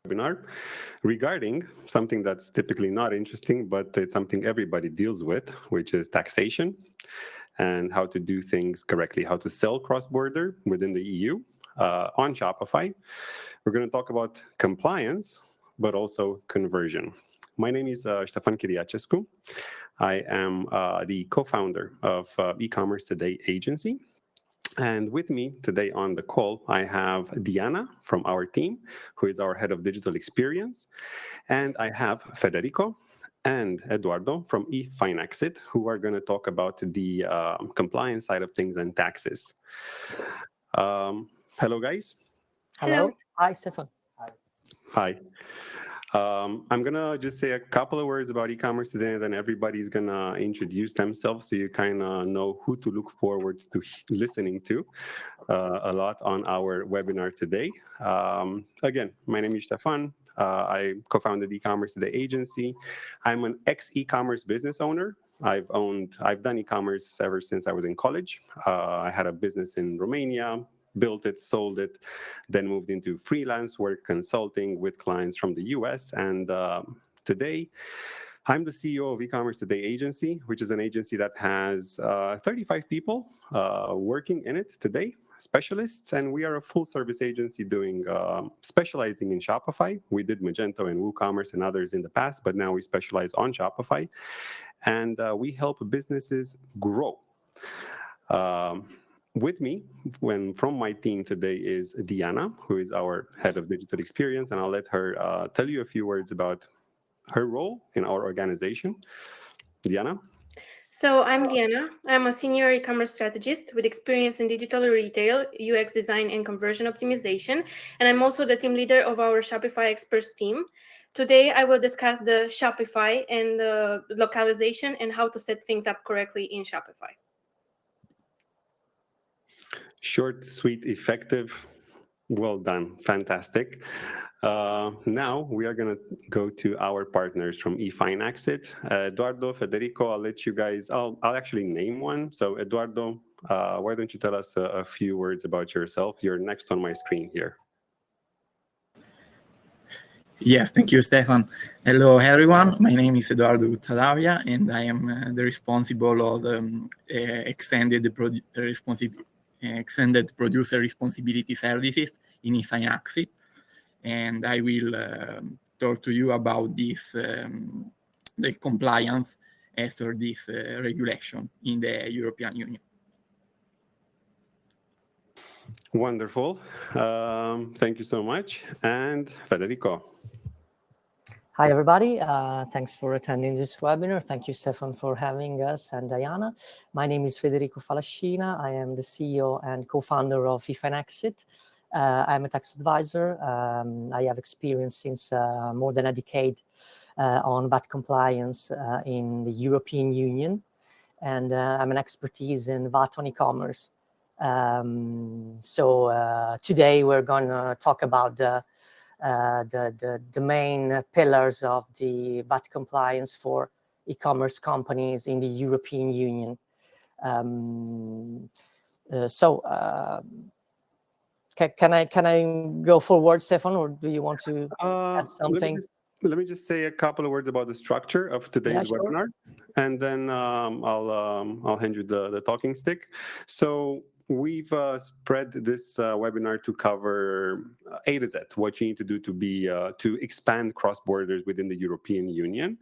webinar regarding something that's typically not interesting, but it's something everybody deals with, which is taxation and how to do things correctly, how to sell cross-border within the EU on Shopify. We're going to talk about compliance, but also conversion. My name is Ștefan Chiriacescu. I am the co-founder of E-commerce Today agency. And with me today on the call, I have Diana from our team, who is our head of digital experience. And I have Federico and Eduardo from eFinexit, who are going to talk about the compliance side of things and taxes. Hello, guys. Hello. Hi, Stefan. Hi. I'm going to just say a couple of words about e-commerce today, and then everybody's going to introduce themselves so you kind of know who to look forward to listening to a lot on our webinar today. Again, my name is Stefan. I co-founded e-commerce Today agency. I'm an ex-e-commerce business owner. I've done e-commerce ever since I was in college. I had a business in Romania, built it, sold it, then moved into freelance work consulting with clients from the US. And today, I'm the CEO of E-commerce Today agency, which is an agency that has 35 people working in it today, specialists, and we are a full-service agency doing specializing in Shopify. We did Magento and WooCommerce and others in the past, but now we specialize on Shopify, and we help businesses grow. With me, from my team today is Diana, who is our head of digital experience, and I'll let her tell you a few words about her role in our organization. Diana? So I'm Diana. I'm a senior e-commerce strategist with experience in digital retail, UX design, and conversion optimization. And I'm also the team leader of our Shopify experts team. Today, I will discuss the Shopify and the localization and how to set things up correctly in Shopify. Short, sweet, effective. Well done. Fantastic. Now we are going to go to our partners from eFinexit. Eduardo, Federico, I'll let you guys, I'll actually name one. So Eduardo, why don't you tell us a few words about yourself? You're next on my screen here. Yes, thank you, Stefan. Hello, everyone. My name is Eduardo Guttadavia, and I am the responsible of extended producer responsibility services in eFinexit. And I will talk to you about this, the compliance after this regulation in the European Union. Wonderful. Thank you so much. And Federico. Hi, everybody. Thanks for attending this webinar. Thank you, Stefan, for having us, and Diana. My name is Federico Falascina. I am the CEO and co-founder of eFinexit. I'm a tax advisor. I have experience since more than a decade on VAT compliance in the European Union, and I'm an expertise in VAT on e-commerce. So today we're going to talk about the main pillars of the VAT compliance for e-commerce companies in the European Union. Can I go forward, Stefan, or do you want to add something? Let me just say a couple of words about the structure of today's webinar, and then I'll hand you the talking stick. So we've spread this webinar to cover A to Z, what you need to do to expand cross borders within the European Union.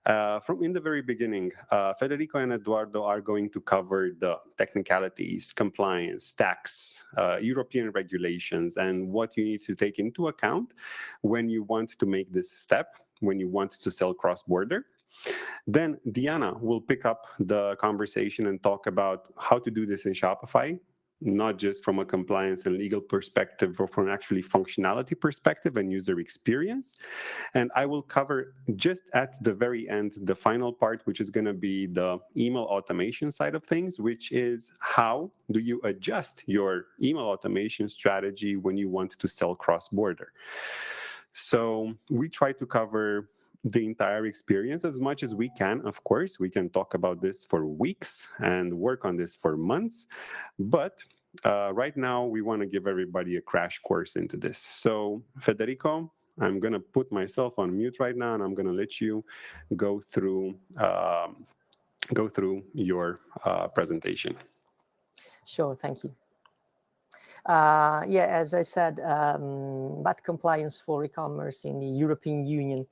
From in the very beginning, Federico and Eduardo are going to cover the technicalities, compliance, tax, European regulations, and what you need to take into account when you want to make this step, when you want to sell cross-border. Then Diana will pick up the conversation and talk about how to do this in Shopify, not just from a compliance and legal perspective, but from an actually functionality perspective and user experience. And I will cover just at the very end, the final part, which is going to be the email automation side of things, which is how do you adjust your email automation strategy when you want to sell cross-border. So we try to cover the entire experience as much as we can. Of course, we can talk about this for weeks and work on this for months, but right now we want to give everybody a crash course into this. So Federico, I'm going to put myself on mute right now, and I'm going to let you go through your presentation. Sure, thank you. Yeah, as I said, VAT compliance for e-commerce in the European Union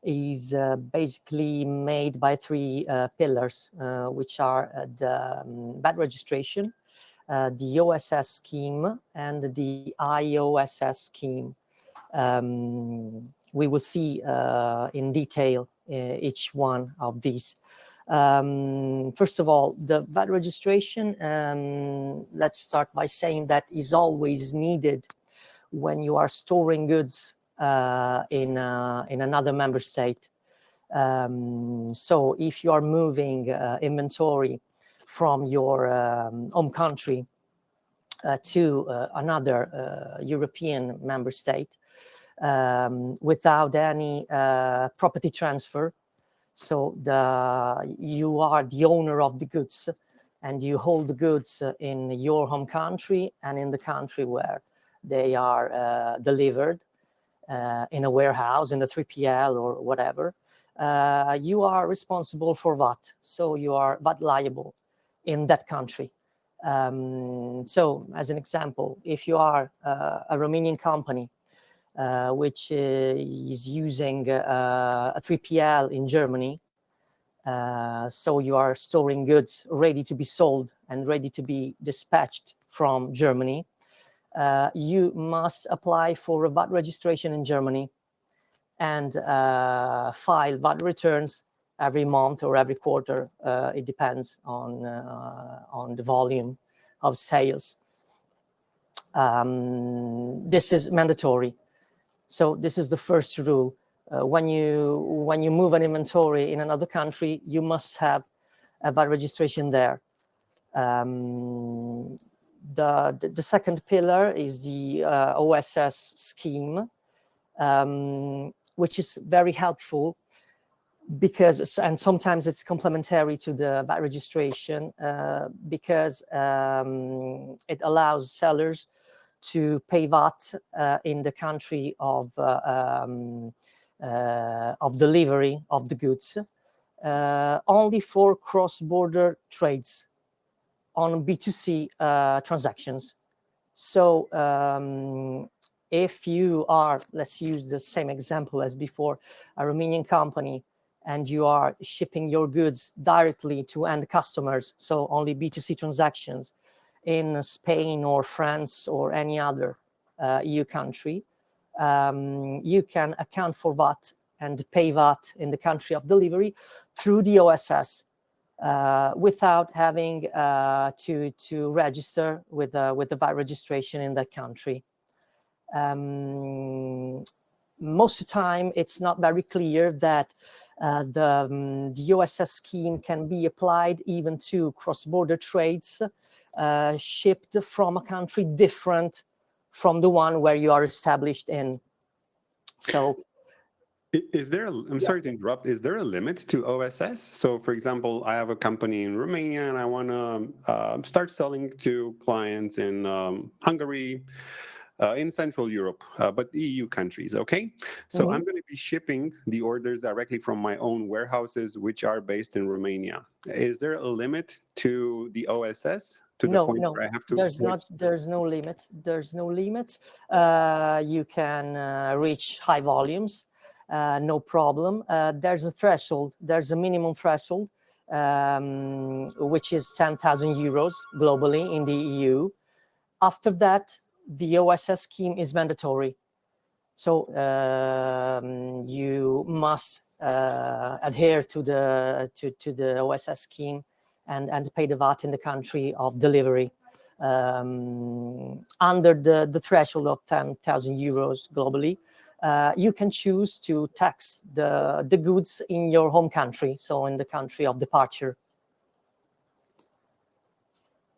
is basically made by three pillars, which are the VAT registration, the OSS scheme, and the IOSS scheme. We will see in detail each one of these. First of all, the VAT registration, let's start by saying that is always needed when you are storing goods in another member state. So if you are moving inventory from your home country to another European member state without any property transfer, so you are the owner of the goods and you hold the goods in your home country and in the country where they are delivered in a warehouse, in a 3PL or whatever, you are responsible for VAT. So you are VAT liable in that country. So as an example, if you are a Romanian company which is using a 3PL in Germany, so you are storing goods ready to be sold and ready to be dispatched from Germany, you must apply for a VAT registration in Germany and file VAT returns every month or every quarter. It depends on the volume of sales. This is mandatory. So this is the first rule. When you move an inventory in another country, you must have a VAT registration there. The second pillar is the OSS scheme, which is very helpful because, and sometimes it's complementary to the VAT registration because it allows sellers to pay VAT in the country of delivery of the goods only for cross-border trades on B2C transactions. So if you are, let's use the same example as before, a Romanian company, and you are shipping your goods directly to end customers, so only B2C transactions in Spain or France or any other EU country, you can account for VAT and pay VAT in the country of delivery through the OSS without having to register with the VAT registration in that country. Most of the time, it's not very clear that the OSS scheme can be applied even to cross-border trades shipped from a country different from the one where you are established in. So, is there? I'm sorry to interrupt. Is there a limit to OSS? So, for example, I have a company in Romania and I want to start selling to clients in Hungary, in Central Europe, but EU countries, okay? So I'm going to be shipping the orders directly from my own warehouses, which are based in Romania. Is there a limit to the OSS? To the point where I have to there's no limit. There's no limit. You can reach high volumes, no problem. There's a threshold. There's a minimum threshold, which is 10,000 euros globally in the EU. After that, the OSS scheme is mandatory. So you must adhere to the OSS scheme and pay the VAT in the country of delivery under the threshold of 10,000 euros globally. You can choose to tax the goods in your home country, so in the country of departure.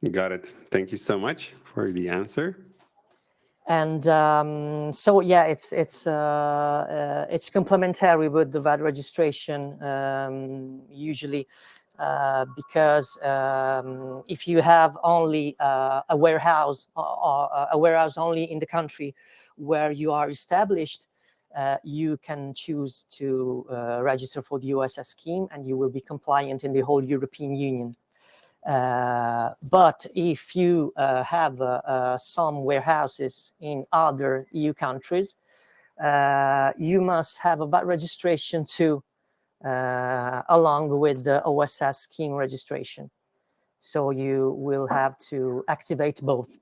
Got it. Thank you so much for the answer. And so, yeah, it's complementary with the VAT registration usually because if you have only a warehouse or a warehouse only in the country where you are established, you can choose to register for the OSS scheme, and you will be compliant in the whole European Union. But if you have some warehouses in other EU countries, you must have a VAT registration too, along with the OSS scheme registration. So you will have to activate both.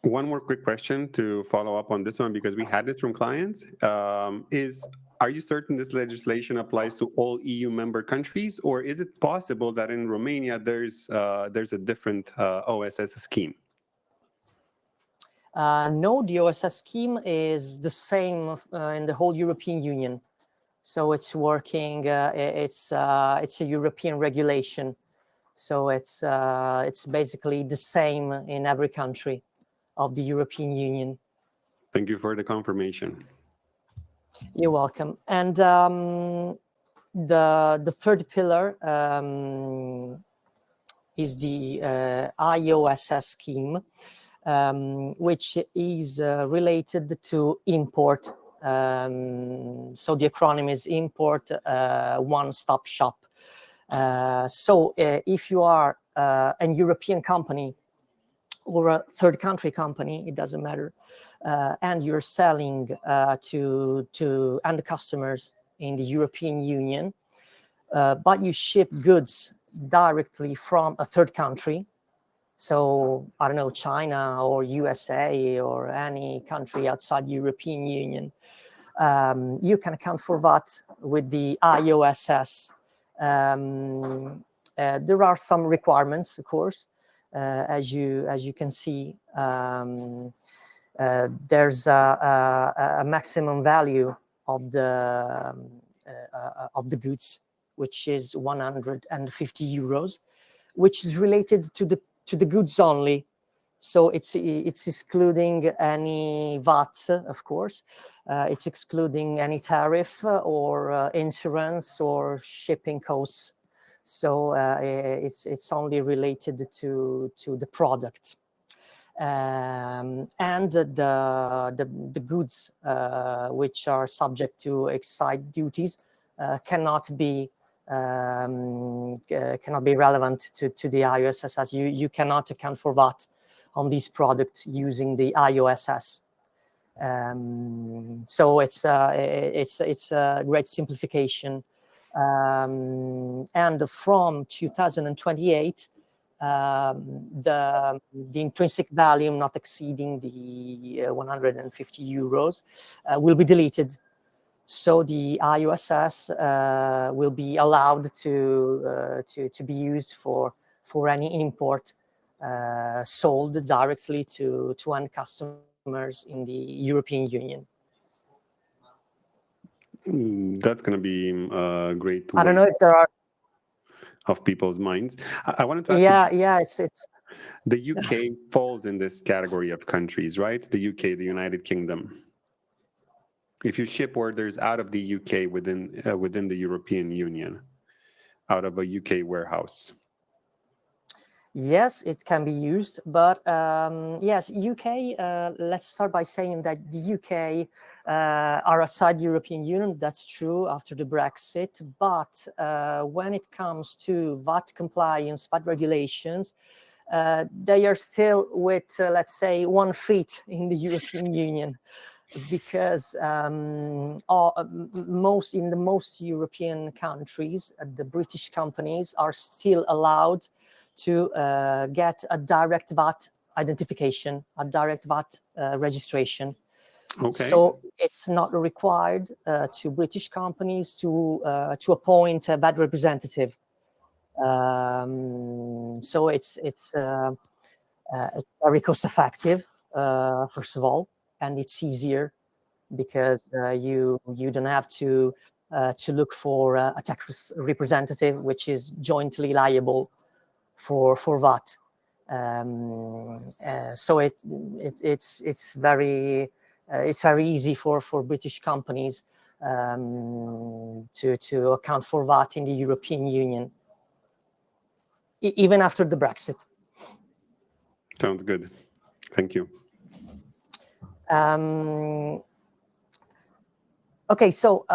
One more quick question to follow up on this one, because we had this from clients, are you certain this legislation applies to all EU member countries, or is it possible that in Romania there's a different OSS scheme? No, the OSS scheme is the same in the whole European Union. So it's working, it's a European regulation. So it's basically the same in every country of the European Union. Thank you for the confirmation. You're welcome. And the third pillar is the IOSS scheme, which is related to import. So the acronym is Import One-Stop Shop. So if you are an European company or a third country company, it doesn't matter, and you're selling to end customers in the European Union, but you ship goods directly from a third country, so I don't know, China or USA or any country outside the European Union, you can account for VAT with the IOSS. There are some requirements, of course. As you can see, there's a maximum value of the goods, which is 150 euros, which is related to the goods only. So it's excluding any VAT, of course. It's excluding any tariff or insurance or shipping costs. So it's only related to the product. And the goods which are subject to excise duties cannot be relevant to the IOSS. As you cannot account for VAT on these products using the IOSS. So it's a great simplification. And from 2028, the intrinsic value not exceeding the 150 euros will be deleted. So the IOSS will be allowed to be used for any import sold directly to end customers in the European Union. That's going to be great. I don't know if there are of people's minds. I wanted to ask you, it's the UK falls in this category of countries, right? The UK, the United Kingdom. If you ship orders out of the UK within the European Union, out of a UK warehouse. Yes, it can be used, but yes, UK, let's start by saying that the UK are outside the European Union. That's true after the Brexit, but when it comes to VAT compliance, VAT regulations, they are still with, let's say, 1 foot in the European Union, because in the most European countries, the British companies are still allowed to get a direct VAT identification, a direct VAT registration. Okay. So it's not required to British companies to appoint a VAT representative. So it's very cost effective, first of all, and it's easier because you don't have to look for a tax representative, which is jointly liable for VAT. So it's very easy for British companies to account for VAT in the European Union, even after the Brexit. Sounds good. Thank you. Okay, so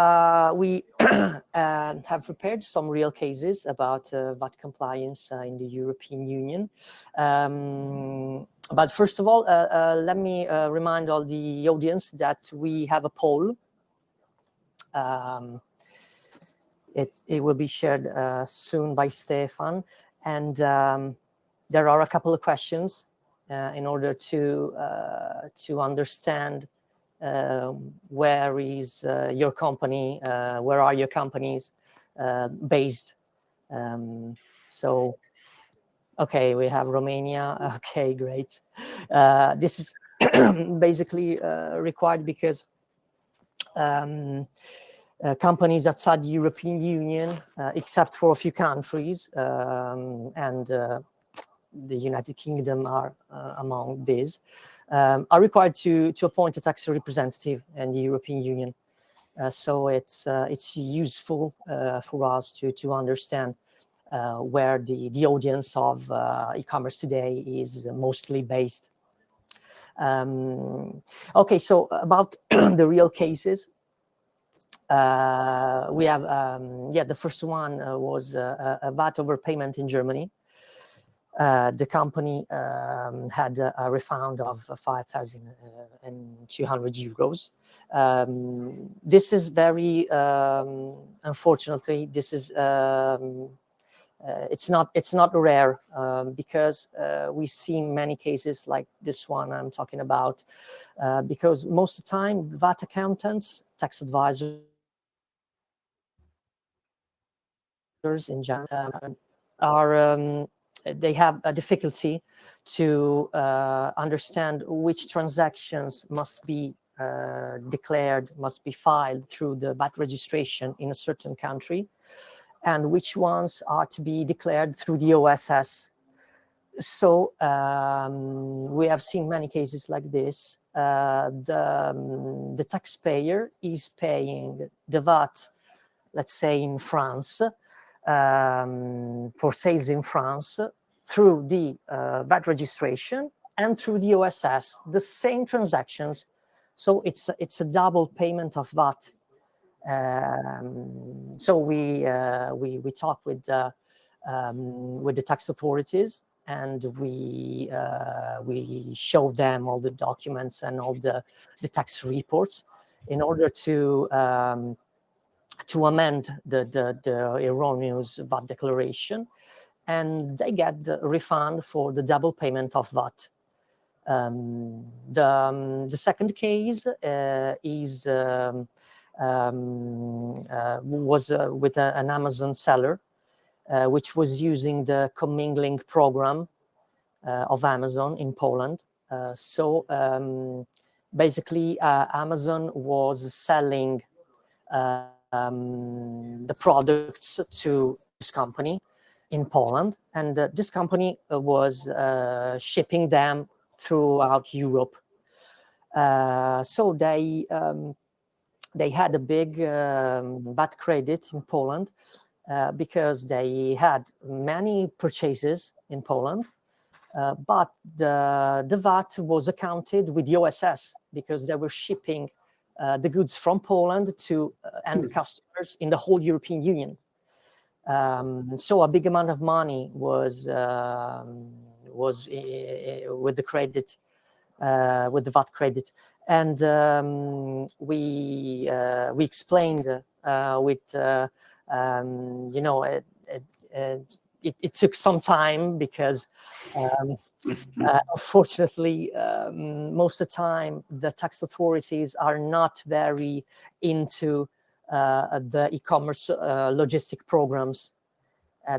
we have prepared some real cases about VAT compliance in the European Union. But first of all, let me remind all the audience that we have a poll. It will be shared soon by Stefan. And there are a couple of questions in order to understand where is your company, where are your companies based. So, okay, we have Romania. Okay, great. This is basically required because companies outside the European Union, except for a few countries, and the United Kingdom are among these, are required to appoint a tax representative in the European Union. So it's useful for us to understand where the audience of e-commerce today is mostly based. Okay, so about the real cases. We have, the first one was a VAT overpayment in Germany. The company had a refund of 5,200 euros. This is very, unfortunately, this is, it's not rare because we've seen many cases like this one I'm talking about, because most of the time VAT accountants, tax advisors in general are they have a difficulty to understand which transactions must be declared, must be filed through the VAT registration in a certain country, and which ones are to be declared through the OSS. So we have seen many cases like this. The taxpayer is paying the VAT, let's say in France, for sales in France through the VAT registration and through the OSS, the same transactions. So it's a double payment of VAT. So we talk with the tax authorities, and we show them all the documents and all the tax reports in order to amend the erroneous VAT declaration, and they get the refund for the double payment of VAT. The second case was with an Amazon seller, which was using the commingling program of Amazon in Poland. So basically, Amazon was selling the products to this company in Poland, and this company was shipping them throughout Europe. So they had a big VAT credit in Poland because they had many purchases in Poland, but the VAT was accounted with the OSS because they were shipping the goods from Poland to end customers in the whole European Union. So a big amount of money was with the credit, with the VAT credit, and we explained with you know, it took some time because unfortunately most of the time the tax authorities are not very into the e-commerce logistic programs.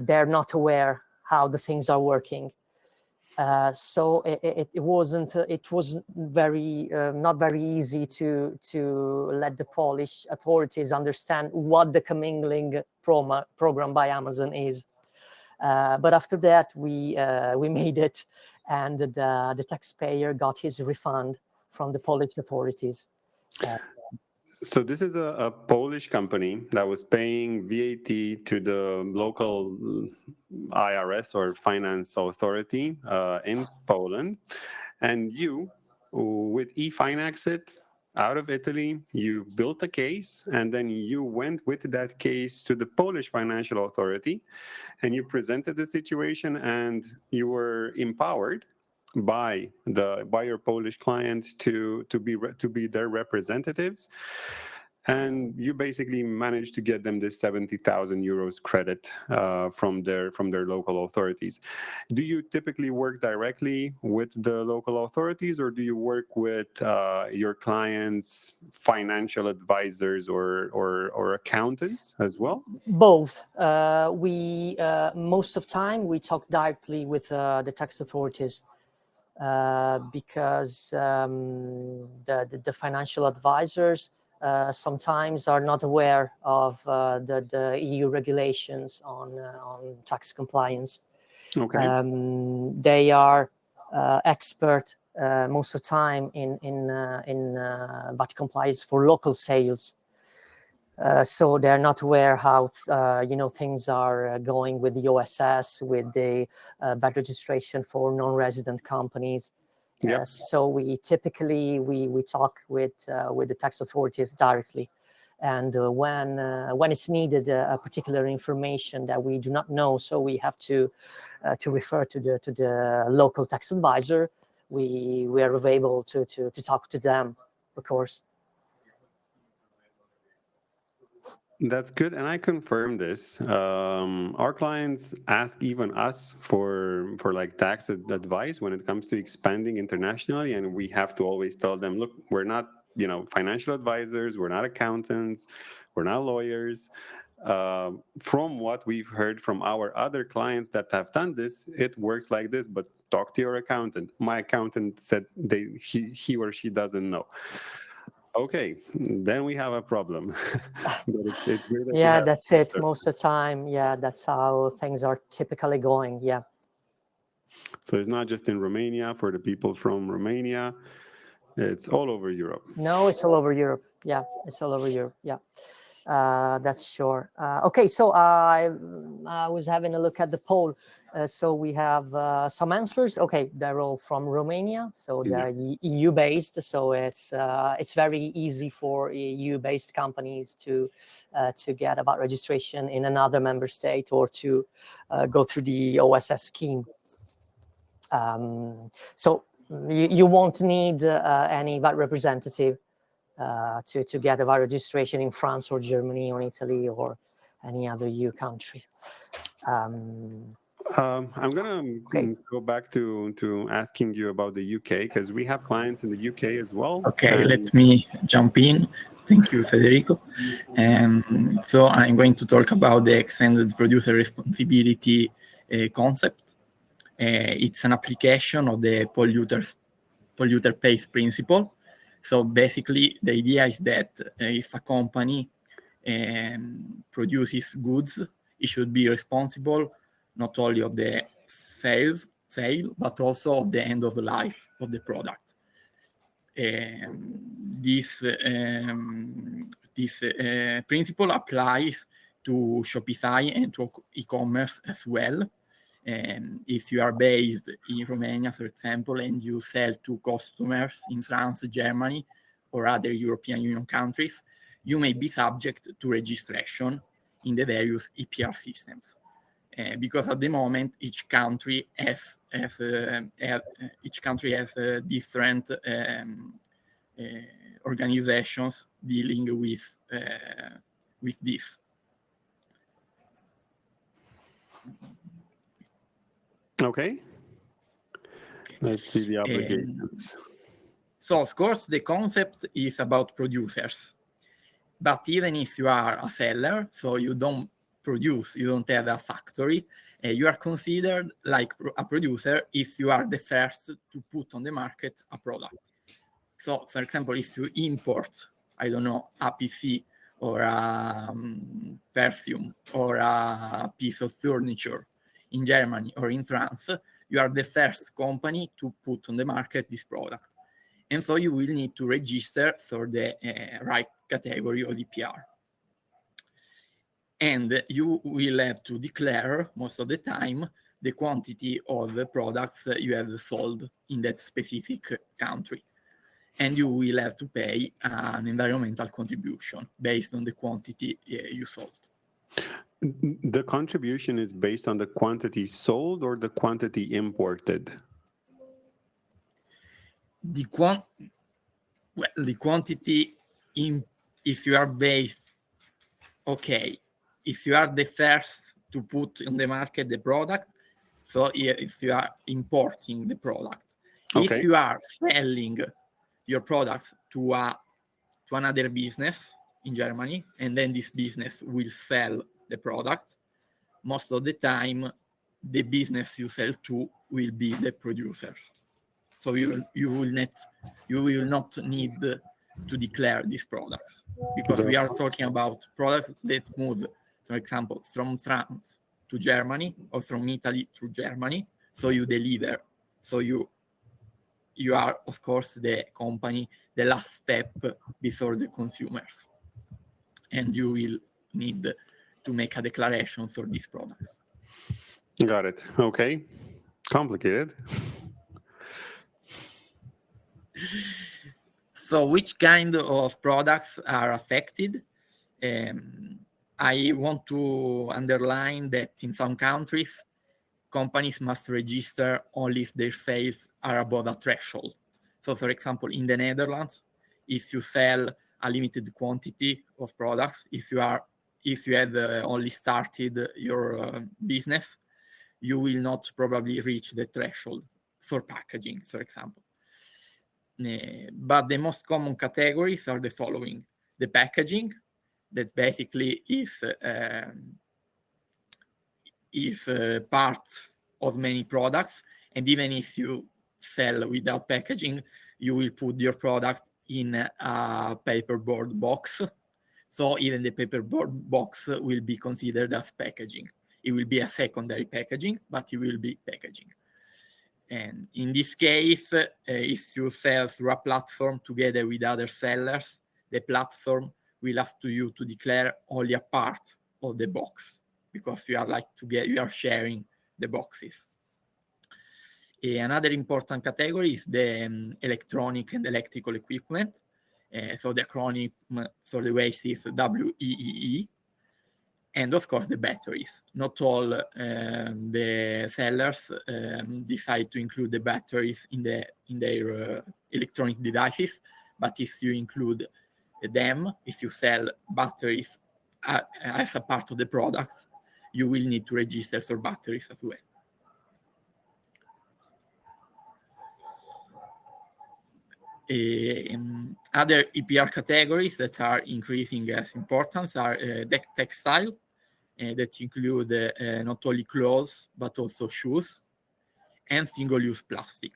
They're not aware how the things are working. So it wasn't. It was very not very easy to let the Polish authorities understand what the commingling program by Amazon is. But after that, we made it, and the taxpayer got his refund from the Polish authorities. So this is a Polish company that was paying VAT to the local IRS or finance authority in Poland, and you, with eFinaxit, out of Italy, you built a case, and then you went with that case to the Polish financial authority, and you presented the situation, and you were empowered by your Polish client to be their representatives, and you basically managed to get them this 70,000 euros credit from their local authorities. Do you typically work directly with the local authorities, or do you work with your clients' financial advisors or accountants as well? Both. We most of the time we talk directly with the tax authorities because the financial advisors sometimes are not aware of the EU regulations on tax compliance. Okay. They are expert most of the time in VAT compliance for local sales. So they're not aware how things are going with the OSS, with the VAT registration for non-resident companies. Yep. So we typically we talk with the tax authorities directly, and when it's needed a particular information that we do not know, so we have to refer to the local tax advisor. We are available to talk to them, of course. That's good, and I confirm this. Our clients ask even us for like tax advice when it comes to expanding internationally, and we have to always tell them, look, we're not financial advisors, we're not accountants, we're not lawyers. From what we've heard from our other clients that have done this, it works like this, but talk to your accountant. My accountant said he or she doesn't know. Okay, then we have a problem. But it's good that That's it. Most of the time, that's how things are typically going. Yeah. So it's not just in Romania for the people from Romania. It's all over Europe. No, it's all over Europe. Yeah, it's all over Europe. Yeah, that's sure. Okay, so I was having a look at the poll. So we have some answers. Okay, they're all from Romania, so they're EU based. So it's very easy for EU-based companies to get about registration in another member state or to go through the OSS scheme. So you won't need any VAT representative to get a VAT registration in France or Germany or Italy or any other EU country. I'm going to go back to asking you about the UK, because we have clients in the UK as well. Okay, let me jump in. Thank you, Federico. So I'm going to talk about the extended producer responsibility concept. It's an application of the polluter pays principle. So basically, the idea is that if a company produces goods, it should be responsible not only of the sale, but also of the end of the life of the product. This principle applies to Shopify and to e-commerce as well. If you are based in Romania, for example, and you sell to customers in France, Germany, or other European Union countries, you may be subject to registration in the various EPR systems. Because at the moment, each country has different organizations dealing with this. Okay. Let's see the obligations. So, of course, the concept is about producers. But even if you are a seller, so you don't produce, you don't have a factory, you are considered like a producer if you are the first to put on the market a product. So, for example, if you import, I don't know, a PC or a perfume or a piece of furniture in Germany or in France, you are the first company to put on the market this product. And so you will need to register for the right category of EPR. And you will have to declare, most of the time, the quantity of the products you have sold in that specific country. and you will have to pay an environmental contribution based on the quantity you sold. The contribution is based on the quantity sold or the quantity imported? The quantity if you are based, okay, if you are the first to put on the market the product, so if you are importing the product. Okay. If you are selling your products to another business in Germany, and then this business will sell the product, most of the time the business you sell to will be the producer. So you will not need to declare these products, because we are talking about products that move, for example, from France to Germany or from Italy to Germany. So you deliver. So you are, of course, the company, the last step before the consumers. And you will need to make a declaration for these products. Got it. Okay. Complicated. So which kind of products are affected? I want to underline that in some countries, companies must register only if their sales are above a threshold. So, for example, in the Netherlands, if you sell a limited quantity of products, if you have only started your business, you will not probably reach the threshold for packaging, for example. But the most common categories are the following: the packaging, that basically is part of many products, and even if you sell without packaging, you will put your product in a paperboard box. So even the paperboard box will be considered as packaging. It will be a secondary packaging, but it will be packaging. And in this case, if you sell through a platform together with other sellers, the platform will ask you to declare only a part of the box, because you are sharing the boxes. Another important category is the electronic and electrical equipment. So the acronym for the waste is WEEE. And of course, the batteries. Not all the sellers decide to include the batteries in their electronic devices, but if you include them, if you sell batteries as a part of the products, you will need to register for batteries as well. Other EPR categories that are increasing as importance are textile, that include not only clothes, but also shoes, and single-use plastic.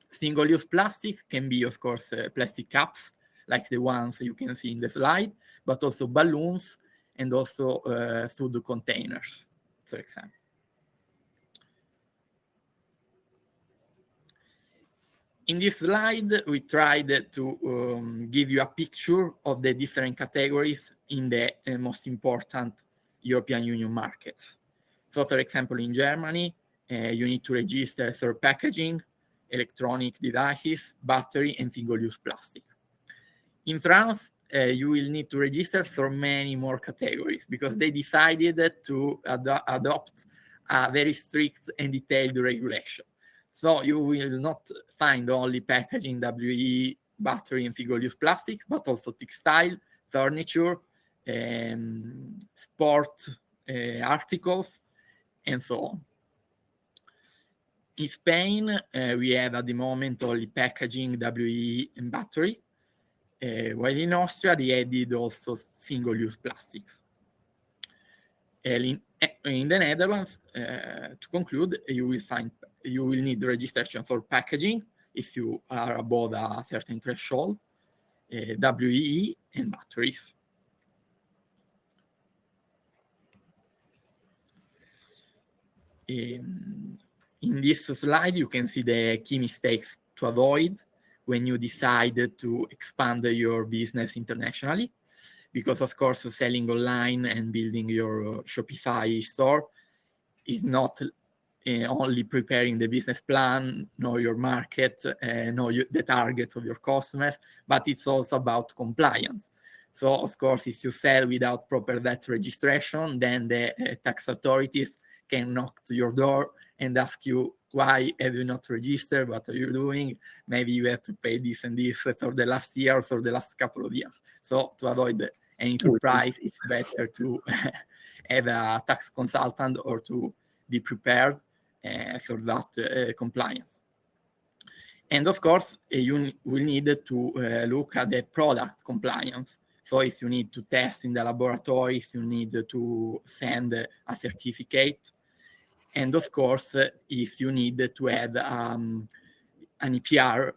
Single-use plastic can be, of course, plastic cups, like the ones you can see in the slide, but also balloons and also food containers, for example. In this slide, we tried to give you a picture of the different categories in the most important European Union markets. So, for example, in Germany, you need to register for packaging, electronic devices, battery, and single-use plastic. In France, you will need to register for many more categories, because they decided to adopt a very strict and detailed regulation. So you will not find only packaging, WE, battery, and single-use plastic, but also textile, furniture, sport articles, and so on. In Spain, we have at the moment only packaging, WE, and battery, while in Austria, they added also single-use plastics. In the Netherlands, to conclude, you will need registration for packaging if you are above a certain threshold, WEE, and batteries. In this slide, you can see the key mistakes to avoid when you decide to expand your business internationally, because of course, selling online and building your Shopify store is not only preparing the business plan, know your market, know the targets of your customers, but it's also about compliance. So, of course, if you sell without proper VAT registration, then the tax authorities can knock to your door and ask you, why have you not registered? What are you doing? Maybe you have to pay this and this for the last year or for the last couple of years. So to avoid any surprise, it's better to have a tax consultant or to be prepared for that compliance. And of course, you will need to look at the product compliance. So if you need to test in the laboratory, if you need to send a certificate, and of course, if you need to add an EPR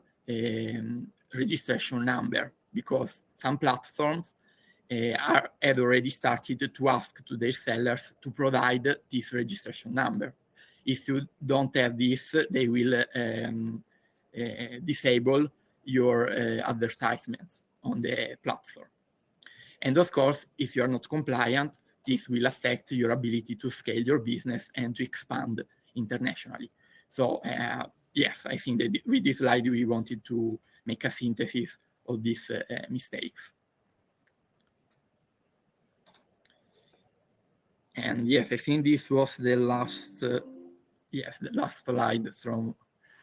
registration number, because some platforms have already started to ask to their sellers to provide this registration number. If you don't have this, they will disable your advertisements on the platform. And of course, if you are not compliant, this will affect your ability to scale your business and to expand internationally. So yes, I think that with this slide, we wanted to make a synthesis of these mistakes. And yes, I think this was the last, the last slide from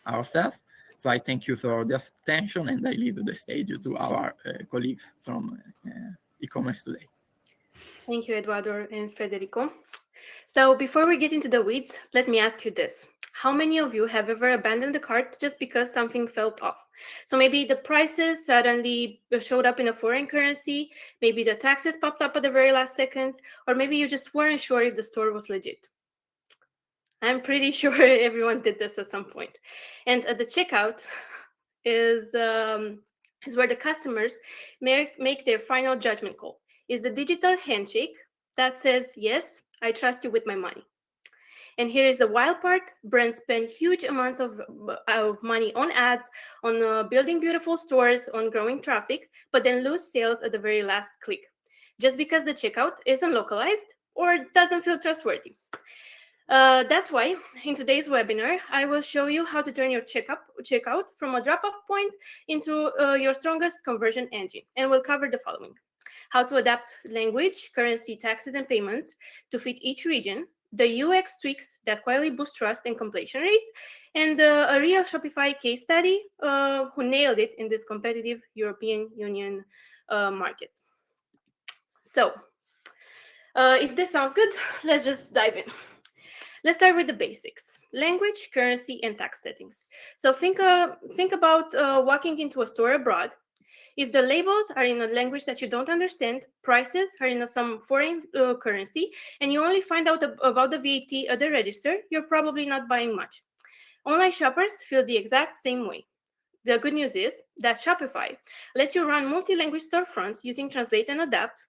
ourselves. So I thank you for the attention, and I leave the stage to our colleagues from e-commerce today. Thank you, Eduardo and Federico. So before we get into the weeds, let me ask you this. How many of you have ever abandoned the cart just because something felt off? So maybe the prices suddenly showed up in a foreign currency, maybe the taxes popped up at the very last second, or maybe you just weren't sure if the store was legit. I'm pretty sure everyone did this at some point. And at the checkout is where the customers make their final judgment call. Is the digital handshake that says, yes, I trust you with my money. And here is the wild part. Brands spend huge amounts of money on ads, on building beautiful stores, on growing traffic, but then lose sales at the very last click, just because the checkout isn't localized or doesn't feel trustworthy. That's why in today's webinar, I will show you how to turn your checkout from a drop-off point into your strongest conversion engine. And we'll cover the following: how to adapt language, currency, taxes, and payments to fit each region, the UX tweaks that quietly boost trust and completion rates, and a real Shopify case study who nailed it in this competitive European Union market. So if this sounds good, let's just dive in. Let's start with the basics: language, currency, and tax settings. So think about walking into a store abroad. If the labels are in a language that you don't understand, prices are in some foreign currency, and you only find out about the VAT at the register, you're probably not buying much. Online shoppers feel the exact same way. The good news is that Shopify lets you run multi-language storefronts using Translate and Adapt.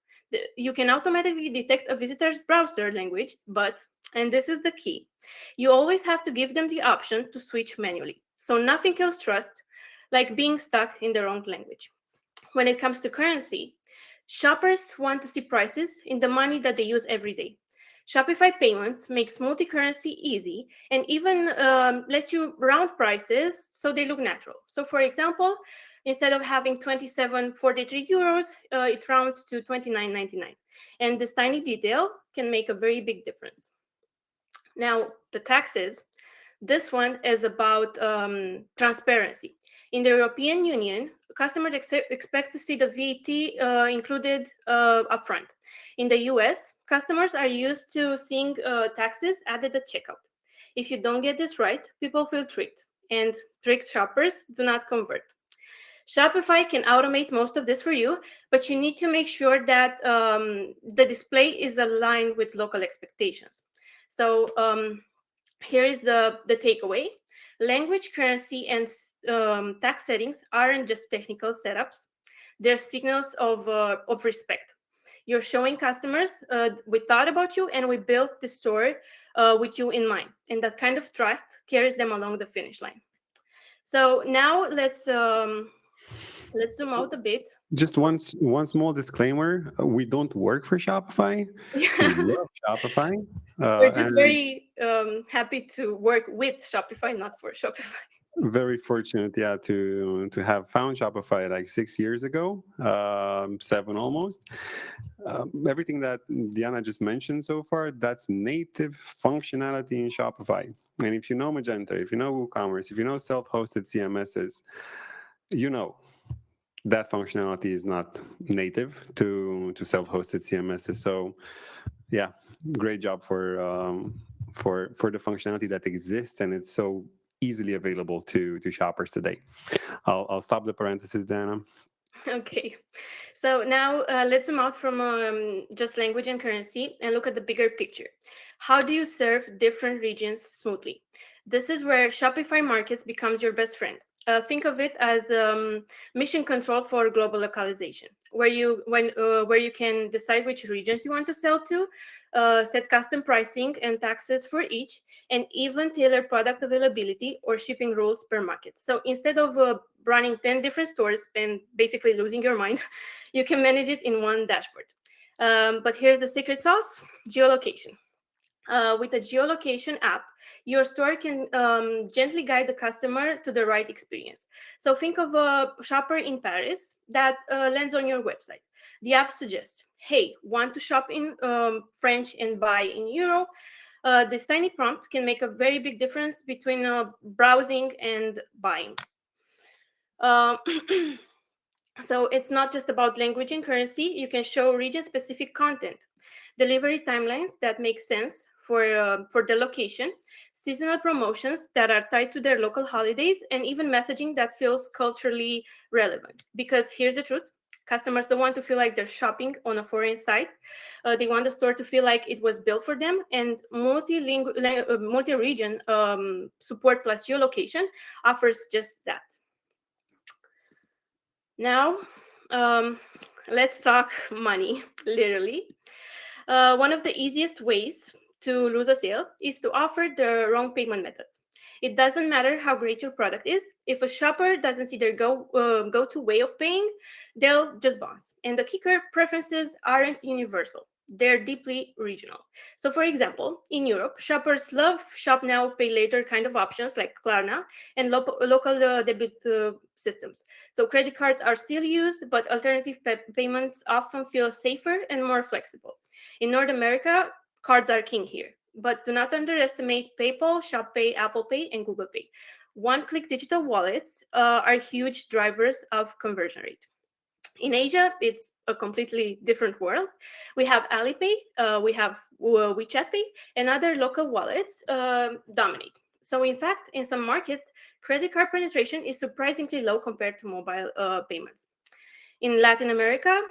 You can automatically detect a visitor's browser language, but, and this is the key, you always have to give them the option to switch manually. So nothing kills trust like being stuck in the wrong language. When it comes to currency, shoppers want to see prices in the money that they use every day. Shopify Payments makes multi-currency easy and even lets you round prices so they look natural. So for example, instead of having 27.43 euros, it rounds to 29.99. And this tiny detail can make a very big difference. Now, the taxes. This one is about transparency. In the European Union, customers expect to see the VAT included upfront. In the US, customers are used to seeing taxes added at checkout. If you don't get this right, people feel tricked, and tricked shoppers do not convert. Shopify can automate most of this for you, but you need to make sure that the display is aligned with local expectations. So here is the takeaway. Language, currency, and tax settings aren't just technical setups. They're signals of respect. You're showing customers we thought about you and we built the store with you in mind. And that kind of trust carries them along the finish line. So now let's Let's zoom out a bit. Just one small disclaimer: we don't work for Shopify. We love Shopify. We're just And very happy to work with Shopify, not for Shopify. very fortunate, yeah, to have found Shopify like 6 years ago, 7 almost. Everything that Diana just mentioned so far, that's native functionality in Shopify. And if you know Magento, if you know WooCommerce, if you know self-hosted CMSs, you know that functionality is not native to self-hosted CMSs. So, yeah, great job for the functionality that exists, and it's so easily available to shoppers today. I'll stop the parentheses, Dana. Okay, so now let's zoom out from just language and currency and look at the bigger picture. How do you serve different regions smoothly? This is where Shopify Markets becomes your best friend. Think of it as mission control for global localization, where you can decide which regions you want to sell to, set custom pricing and taxes for each, and even tailor product availability or shipping rules per market. So instead of running 10 different stores and basically losing your mind, you can manage it in one dashboard. But here's the secret sauce: geolocation. With a geolocation app, your store can gently guide the customer to the right experience. So think of a shopper in Paris that lands on your website. The app suggests, hey, want to shop in French and buy in Euro? This tiny prompt can make a very big difference between browsing and buying. So it's not just about language and currency. You can show region-specific content, delivery timelines that make sense for the location, seasonal promotions that are tied to their local holidays, and even messaging that feels culturally relevant. Because here's the truth: customers don't want to feel like they're shopping on a foreign site. They want the store to feel like it was built for them, and multi-region support plus geolocation offers just that. Now, let's talk money, literally. One of the easiest ways to lose a sale is to offer the wrong payment methods. It doesn't matter how great your product is. If a shopper doesn't see their go-to way of paying, they'll just bounce. And the kicker: preferences aren't universal. They're deeply regional. So for example, in Europe, shoppers love shop now, pay later kind of options like Klarna and local debit systems. So credit cards are still used, but alternative payments often feel safer and more flexible. In North America, cards are king here, but do not underestimate PayPal, ShopPay, Apple Pay, and Google Pay. One-click digital wallets are huge drivers of conversion rate. In Asia, it's a completely different world. We have Alipay, we have WeChat Pay, and other local wallets dominate. So in fact, in some markets, credit card penetration is surprisingly low compared to mobile payments. In Latin America,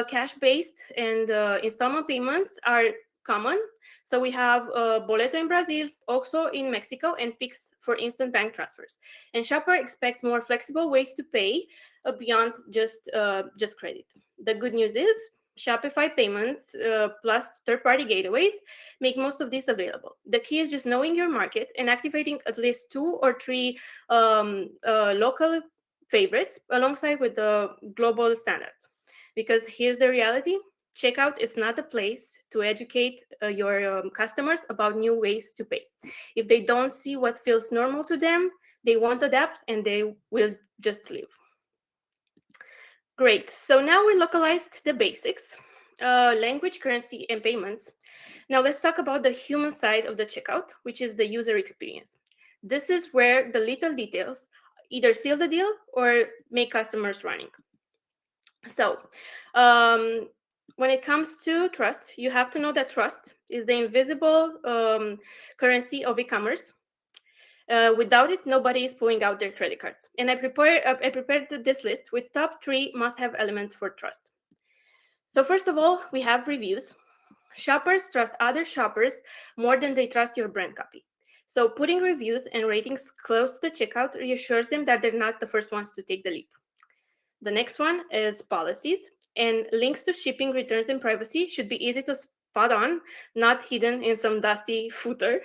cash-based and installment payments are common. So we have Boleto in Brazil, OXXO in Mexico, and Pix for instant bank transfers. And shoppers expect more flexible ways to pay beyond just credit. The good news is Shopify payments plus third-party gateways make most of this available. The key is just knowing your market and activating at least 2 or 3 local favorites alongside with the global standards. Because here's the reality: checkout is not a place to educate your customers about new ways to pay. If they don't see what feels normal to them, they won't adapt and they will just leave. Great. So now we localized the basics: language, currency, and payments. Now let's talk about the human side of the checkout, which is the user experience. This is where the little details either seal the deal or make customers running. So when it comes to trust, you have to know that trust is the invisible currency of e-commerce. Without it, nobody is pulling out their credit cards. And I prepared this list with top 3 must-have elements for trust. So first of all, we have reviews. Shoppers trust other shoppers more than they trust your brand copy. So putting reviews and ratings close to the checkout reassures them that they're not the first ones to take the leap. The next one is policies, and links to shipping, returns, and privacy should be easy to spot on, not hidden in some dusty footer.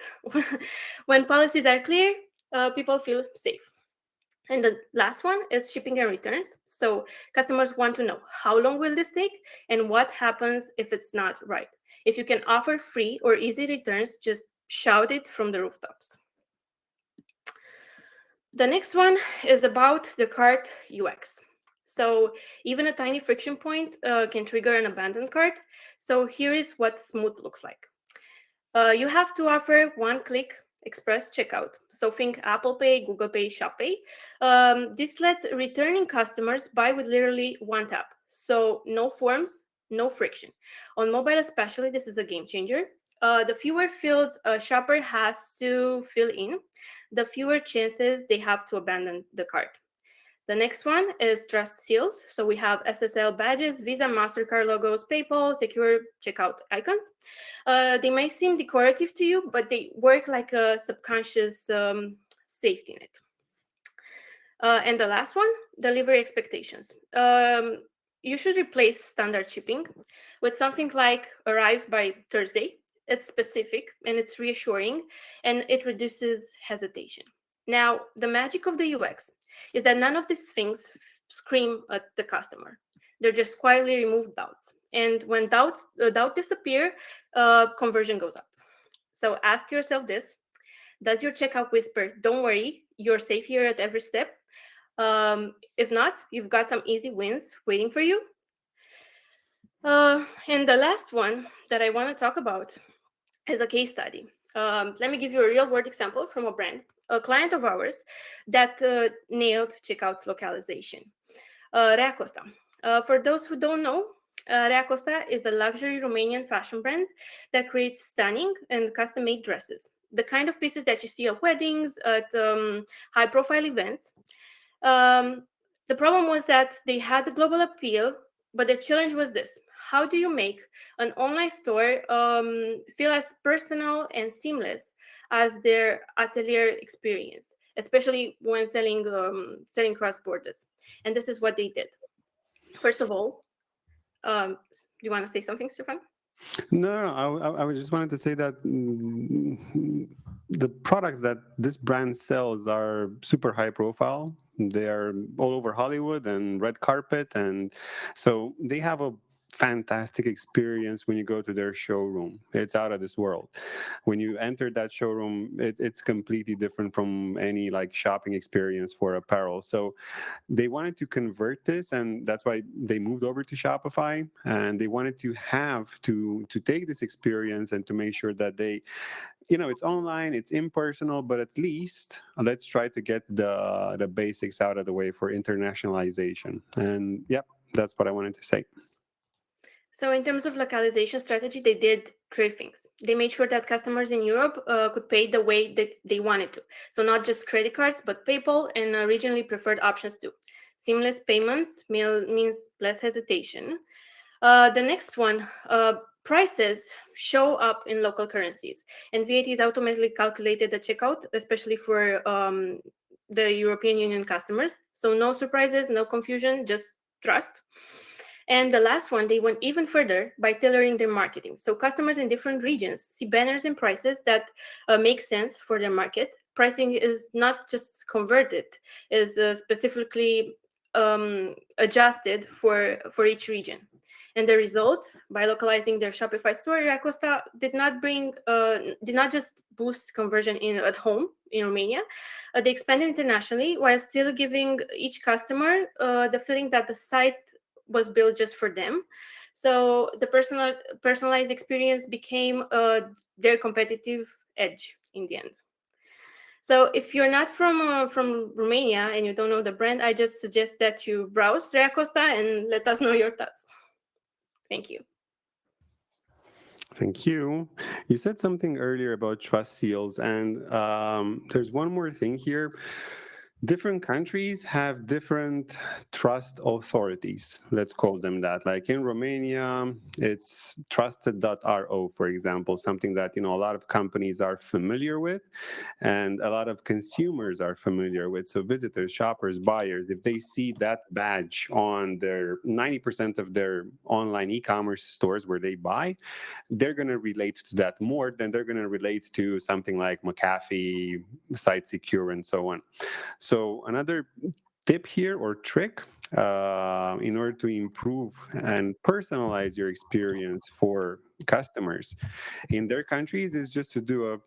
When policies are clear, people feel safe. And the last one is shipping and returns. So customers want to know how long will this take and what happens if it's not right. If you can offer free or easy returns, just shout it from the rooftops. The next one is about the cart UX. So even a tiny friction point can trigger an abandoned cart. So here is what smooth looks like. You have to offer one-click express checkout. So think Apple Pay, Google Pay, Shop Pay. This let returning customers buy with literally one tap. So no forms, no friction. On mobile especially, this is a game changer. The fewer fields a shopper has to fill in, the fewer chances they have to abandon the cart. The next one is trust seals. So we have SSL badges, Visa, MasterCard logos, PayPal, secure checkout icons. They may seem decorative to you, but they work like a subconscious safety net. And the last one, delivery expectations. You should replace standard shipping with something like arrives by Thursday. It's specific and it's reassuring and it reduces hesitation. Now, the magic of the UX is that none of these things scream at the customer. They're just quietly remove doubts. And when doubt disappear, conversion goes up. So ask yourself this: does your checkout whisper, "Don't worry, you're safe here at every step"? If not, you've got some easy wins waiting for you. And the last one that I want to talk about is a case study. Let me give you a real world example from a brand, a client of ours that nailed checkout localization. Rea Costa. For those who don't know, Rea Costa is a luxury Romanian fashion brand that creates stunning and custom-made dresses, the kind of pieces that you see at weddings, at high-profile events. The problem was that they had the global appeal, but their challenge was this: how do you make an online store feel as personal and seamless as their atelier experience, especially when selling cross borders? And this is what they did. First of all, do you want to say something, Stefan? No, I just wanted to say that the products that this brand sells are super high profile. They are all over Hollywood and red carpet, and so they have a fantastic experience when you go to their showroom. It's out of this world. When you enter that showroom, it's completely different from any like shopping experience for apparel. So they wanted to convert this, and that's why they moved over to Shopify, and they wanted to have to take this experience and to make sure that they, it's online, it's impersonal, but at least let's try to get the basics out of the way for internationalization. And yep, that's what I wanted to say. So in terms of localization strategy, they did three things. They made sure that customers in Europe could pay the way that they wanted to. So not just credit cards, but PayPal and regionally preferred options too. Seamless payments means less hesitation. The next one, prices show up in local currencies, and VAT is automatically calculated at checkout, especially for the European Union customers. So no surprises, no confusion, just trust. And the last one, they went even further by tailoring their marketing. So customers in different regions see banners and prices that make sense for their market. Pricing is not just converted, is specifically adjusted for each region. And the result, by localizing their Shopify store, Rea Costa did not just boost conversion at home in Romania. They expanded internationally while still giving each customer the feeling that the site was built just for them. So the personalized experience became their competitive edge in the end. So if you're not from Romania and you don't know the brand, I just suggest that you browse Rea Costa and let us know your thoughts. Thank you. Thank you. You said something earlier about trust seals, and there's one more thing here. Different countries have different trust authorities. Let's call them that. Like in Romania, it's trusted.ro, for example, something that a lot of companies are familiar with, and a lot of consumers are familiar with. So visitors, shoppers, buyers, if they see that badge on their 90% of their online e-commerce stores where they buy, they're going to relate to that more than they're going to relate to something like McAfee, Site Secure, and so on. So So another tip here or trick in order to improve and personalize your experience for customers in their countries is just to do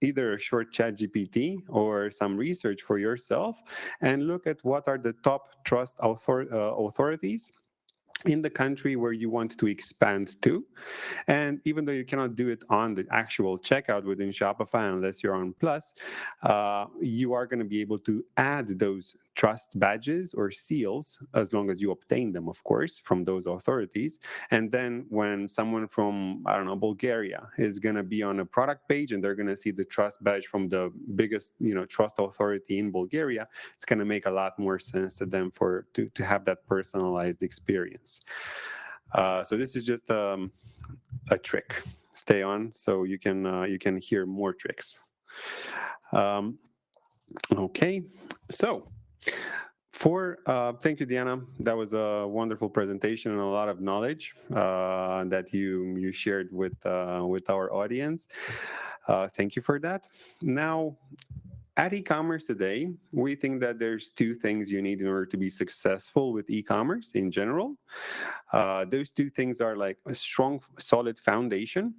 either a short chat GPT or some research for yourself and look at what are the top trust authorities in the country where you want to expand to. And even though you cannot do it on the actual checkout within Shopify unless you're on Plus, you are going to be able to add those trust badges or seals, as long as you obtain them, of course, from those authorities. And then when someone from, I don't know, Bulgaria is going to be on a product page and they're going to see the trust badge from the biggest, trust authority in Bulgaria, it's going to make a lot more sense to them to have that personalized experience. So this is just a trick. Stay on so you can hear more tricks. Okay, so thank you, Diana. That was a wonderful presentation and a lot of knowledge that you shared with our audience. Thank you for that. Now, at e-commerce today, we think that there's two things you need in order to be successful with e-commerce in general. Those two things are like a strong, solid foundation,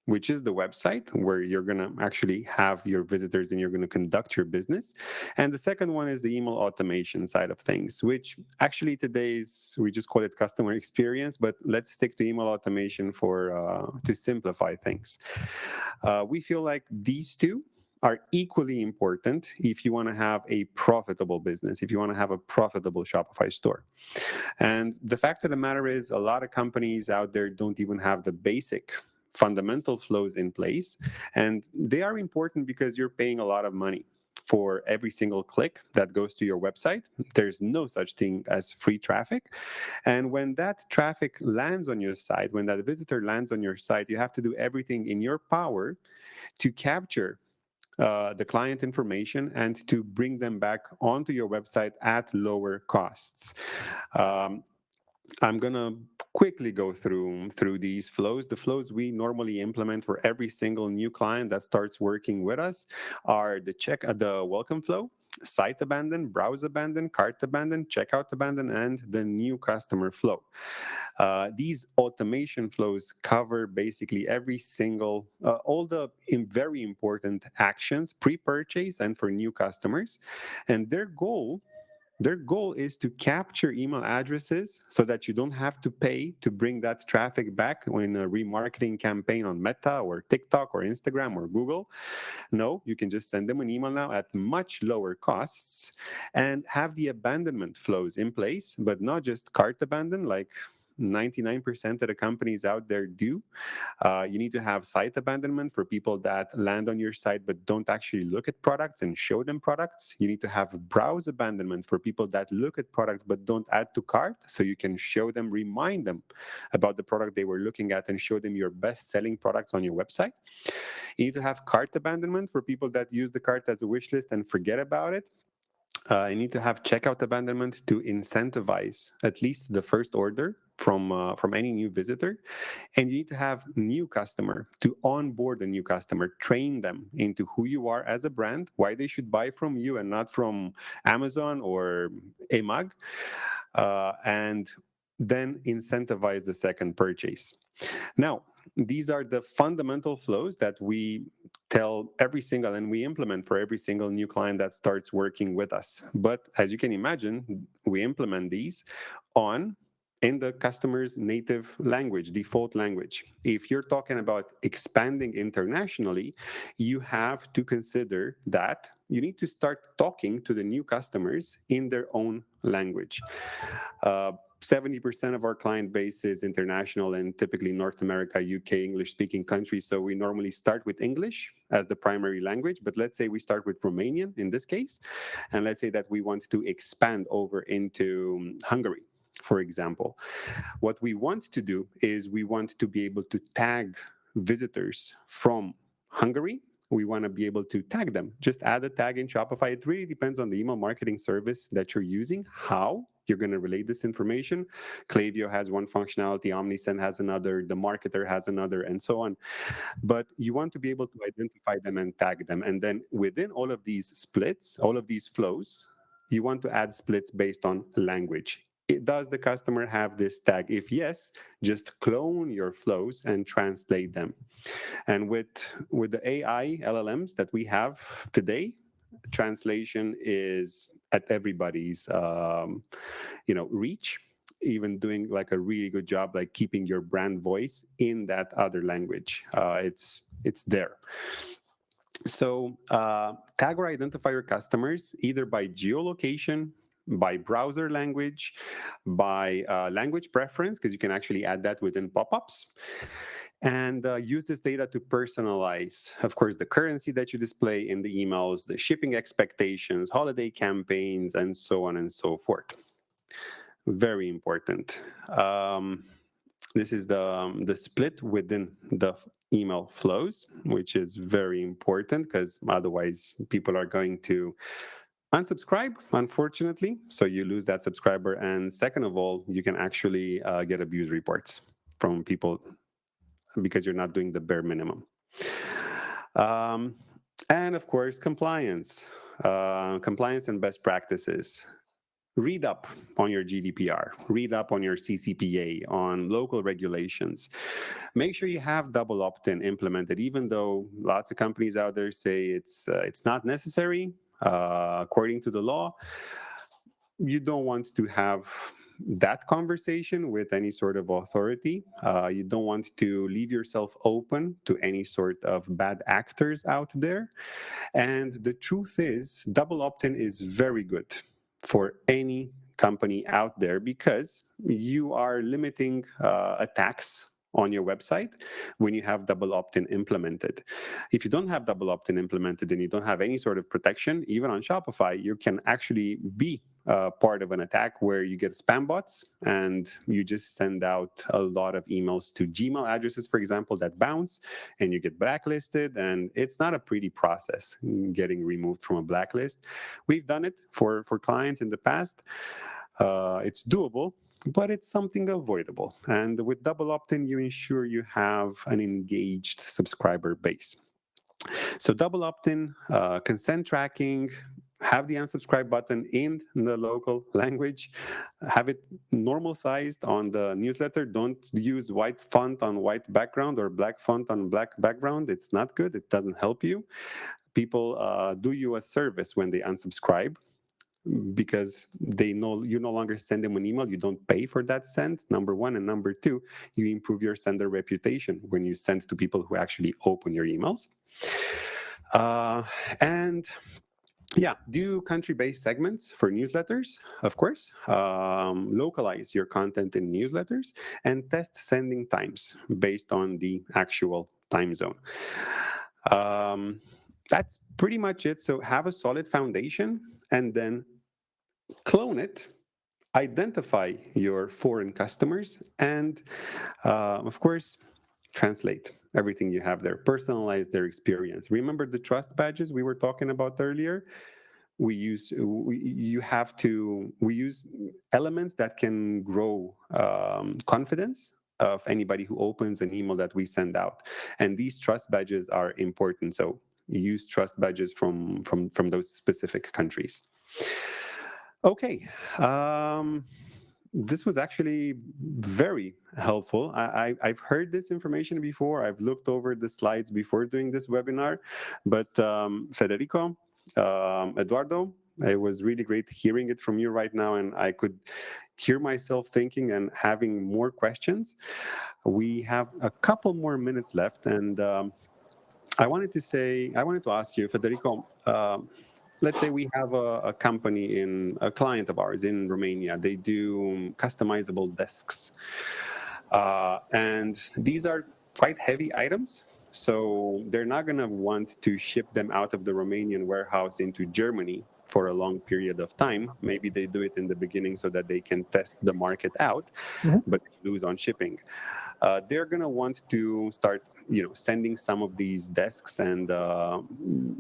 which is the website where you're going to actually have your visitors and you're going to conduct your business. And the second one is the email automation side of things, which actually we just call it customer experience, but let's stick to email automation to simplify things. We feel like these two are equally important if you want to have a profitable business, if you want to have a profitable Shopify store. And the fact of the matter is, a lot of companies out there don't even have the basic fundamental flows in place. And they are important because you're paying a lot of money for every single click that goes to your website. There's no such thing as free traffic. And when that traffic lands on your site, when that visitor lands on your site, you have to do everything in your power to capture the client information and to bring them back onto your website at lower costs. I'm going to quickly go through these flows. The flows we normally implement for every single new client that starts working with us are the welcome flow, site abandon, browse abandon, cart abandon, checkout abandon, and the new customer flow. These automation flows cover basically every single, all the very important actions pre-purchase and for new customers. And their goal is to capture email addresses so that you don't have to pay to bring that traffic back in a remarketing campaign on Meta or TikTok or Instagram or Google. No, you can just send them an email now at much lower costs and have the abandonment flows in place, but not just cart abandon like 99% of the companies out there do. You need to have site abandonment for people that land on your site but don't actually look at products and show them products. You need to have browse abandonment for people that look at products but don't add to cart, so you can show them, remind them about the product they were looking at and show them your best-selling products on your website. You need to have cart abandonment for people that use the cart as a wish list and forget about it. You need to have checkout abandonment to incentivize at least the first order from any new visitor. And you need to have new customer to onboard a new customer, train them into who you are as a brand, why they should buy from you and not from Amazon or EMAG, and then incentivize the second purchase. Now, these are the fundamental flows that we tell and we implement for every single new client that starts working with us. But as you can imagine, we implement these in the customer's native language, default language. If you're talking about expanding internationally, you have to consider that you need to start talking to the new customers in their own language. 70% of our client base is international and typically North America, UK, English-speaking countries. So we normally start with English as the primary language. But let's say we start with Romanian in this case. And let's say that we want to expand over into Hungary, for example. What we want to do is we want to be able to tag visitors from Hungary. We want to be able to tag them. Just add a tag in Shopify. It really depends on the email marketing service that you're using, how you're going to relay this information. Klaviyo has one functionality, Omnisend has another, the marketer has another, and so on. But you want to be able to identify them and tag them. And then within all of these splits, all of these flows, you want to add splits based on language. Does the customer have this tag? If yes, just clone your flows and translate them. And with the AI LLMs that we have today, translation is at everybody's reach, even doing like a really good job, like keeping your brand voice in that other language. It's there. So tag or identify your customers either by geolocation, by browser language, by language preference, because you can actually add that within pop-ups, and use this data to personalize, of course, the currency that you display in the emails, the shipping expectations, holiday campaigns, and so on and so forth. Very important. This is the split within the email flows, which is very important because otherwise people are going to unsubscribe, unfortunately. So you lose that subscriber. And second of all, you can actually get abuse reports from people because you're not doing the bare minimum. And of course, compliance and best practices. Read up on your GDPR, read up on your CCPA, on local regulations. Make sure you have double opt-in implemented, even though lots of companies out there say it's not necessary according to the law. You don't want to have that conversation with any sort of authority. You don't want to leave yourself open to any sort of bad actors out there. And the truth is, double opt-in is very good for any company out there because you are limiting attacks on your website when you have double opt-in implemented. If you don't have double opt-in implemented and you don't have any sort of protection, even on Shopify, you can actually be part of an attack where you get spam bots and you just send out a lot of emails to Gmail addresses, for example, that bounce and you get blacklisted. And it's not a pretty process getting removed from a blacklist. We've done it for clients in the past. It's doable, but it's something avoidable. And with double opt-in, you ensure you have an engaged subscriber base. So double opt-in, consent tracking, have the unsubscribe button in the local language, have it normal sized on the newsletter. Don't use white font on white background or black font on black background. It's not good. It doesn't help you. People do you a service when they unsubscribe, because they know you no longer send them an email. You don't pay for that send, number one. And number two, you improve your sender reputation when you send to people who actually open your emails. And yeah, do country-based segments for newsletters, of course. Localize your content in newsletters and test sending times based on the actual time zone. That's pretty much it. So have a solid foundation and then clone it, identify your foreign customers, and of course, translate everything you have there, personalize their experience. Remember the trust badges we were talking about earlier? We use elements that can grow confidence of anybody who opens an email that we send out, and these trust badges are important. So use trust badges from those specific countries. Okay. This was actually very helpful. I've heard this information before. I've looked over the slides before doing this webinar, but Federico, Eduardo, it was really great hearing it from you right now, and I could hear myself thinking and having more questions. We have a couple more minutes left, and I wanted to ask you, Federico, let's say we have a company, a client of ours in Romania. They do customizable desks. And these are quite heavy items. So they're not going to want to ship them out of the Romanian warehouse into Germany for a long period of time. Maybe they do it in the beginning so that they can test the market out, but lose on shipping. They're going to want to start, sending some of these desks and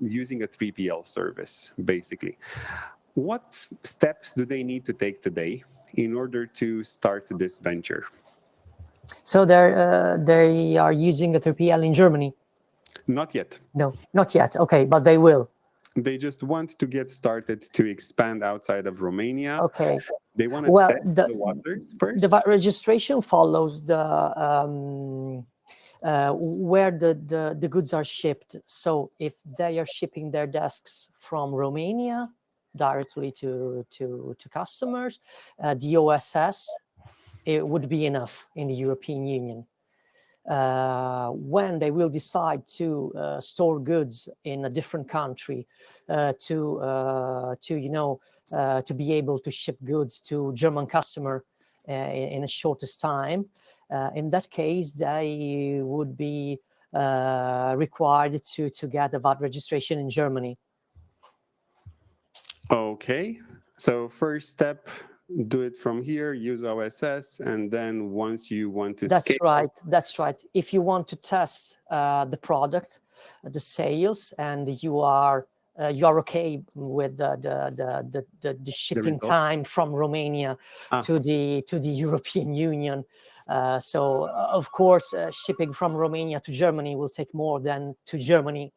using a 3PL service, basically. What steps do they need to take today in order to start this venture? So they are using a 3PL in Germany? Not yet. No, not yet. Okay, but they will. They just want to get started to expand outside of Romania. Okay. They want to Well, test the waters first. the VAT registration follows the where the goods are shipped. So if they are shipping their desks from Romania directly to customers, the OSS, it would be enough in the European Union. When they will decide to store goods in a different country, to be able to ship goods to German customer in a shortest time, in that case, they would be required to get a VAT registration in Germany. Okay, so first step, do it from here, use OSS, and then once you want to That's scale right. That's right. If you want to test the product, the sales, and you are okay with the shipping results. time from Romania to the European Union. So of course, shipping from Romania to Germany will take more than to Germany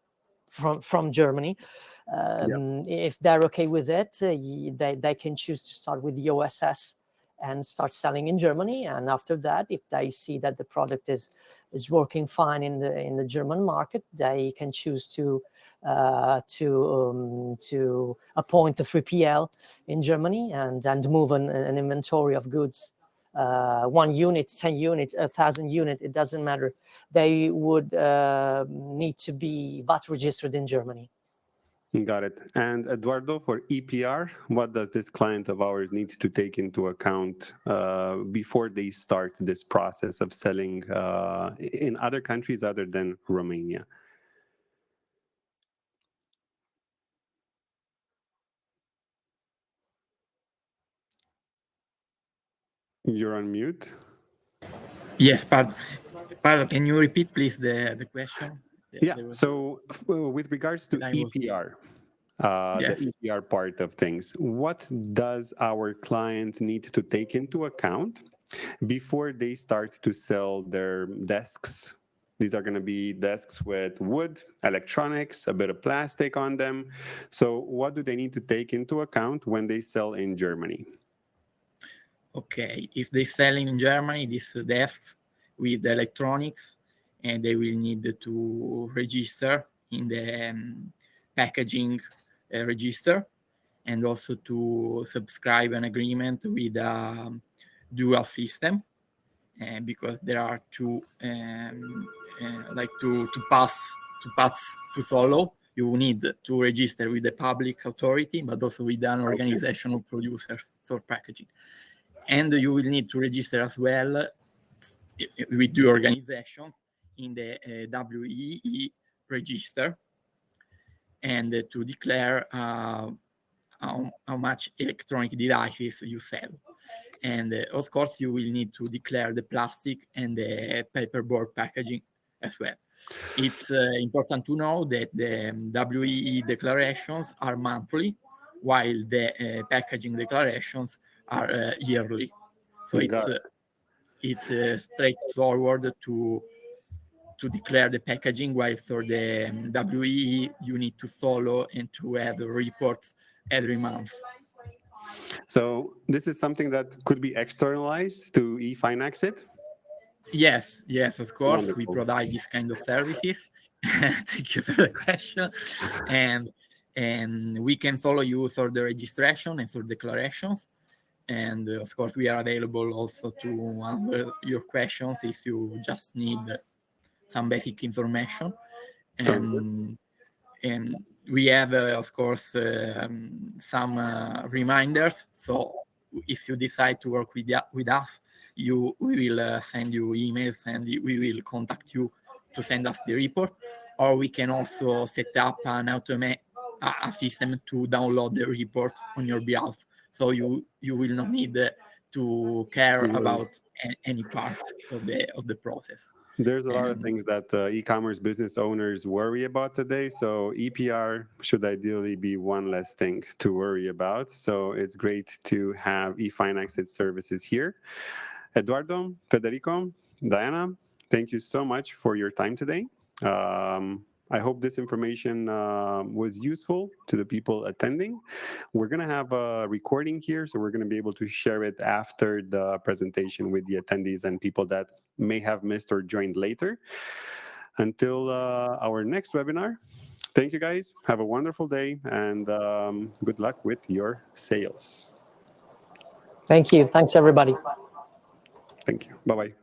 from Germany. If they're okay with it, they can choose to start with the OSS and start selling in Germany. And after that, if they see that the product is working fine in the German market, they can choose to appoint a 3PL in Germany and move an inventory of goods. 1 unit, 10 units, 1,000 units, it doesn't matter. They would need to be VAT registered in Germany. Got it. And Eduardo, for EPR, what does this client of ours need to take into account before they start this process of selling in other countries other than Romania? You're on mute. Yes, but can you repeat, please, the question? Yeah. So with regards to EPR, Yes. the EPR part of things, what does our client need to take into account before they start to sell their desks? These are going to be desks with wood, electronics, a bit of plastic on them. So what do they need to take into account when they sell in Germany? Okay, if they sell in Germany, these desks with electronics, and they will need to register in the packaging register, and also to subscribe an agreement with a dual system, because there are two, like to pass to solo, you need to register with the public authority, but also with an organization of producers for packaging. And you will need to register as well with your organization in the WEE register, and to declare how much electronic devices you sell. And of course, you will need to declare the plastic and the paperboard packaging as well. It's important to know that the WEE declarations are monthly, while the packaging declarations are yearly. So it's straightforward to declare the packaging, while for the WEE you need to follow and to have reports every month. So this is something that could be externalized to eFinaxit? Yes, of course. Wonderful. We provide this kind of services. Thank you for the question. And we can follow you through the registration and through declarations. And of course, we are available also to answer your questions if you just need some basic information. And we have, of course, some reminders. So if you decide to work with us, we will send you emails, and we will contact you to send us the report. Or we can also set up a system to download the report on your behalf. So you will not need to care about any part of the process. There's a lot of things that e-commerce business owners worry about today. So EPR should ideally be one less thing to worry about. So it's great to have eFinaxit services here. Eduardo, Federico, Diana, thank you so much for your time today. I hope this information was useful to the people attending. We're going to have a recording here, so we're going to be able to share it after the presentation with the attendees and people that may have missed or joined later. Until our next webinar, thank you guys. Have a wonderful day, and good luck with your sales. Thank you. Thanks, everybody. Thank you. Bye-bye.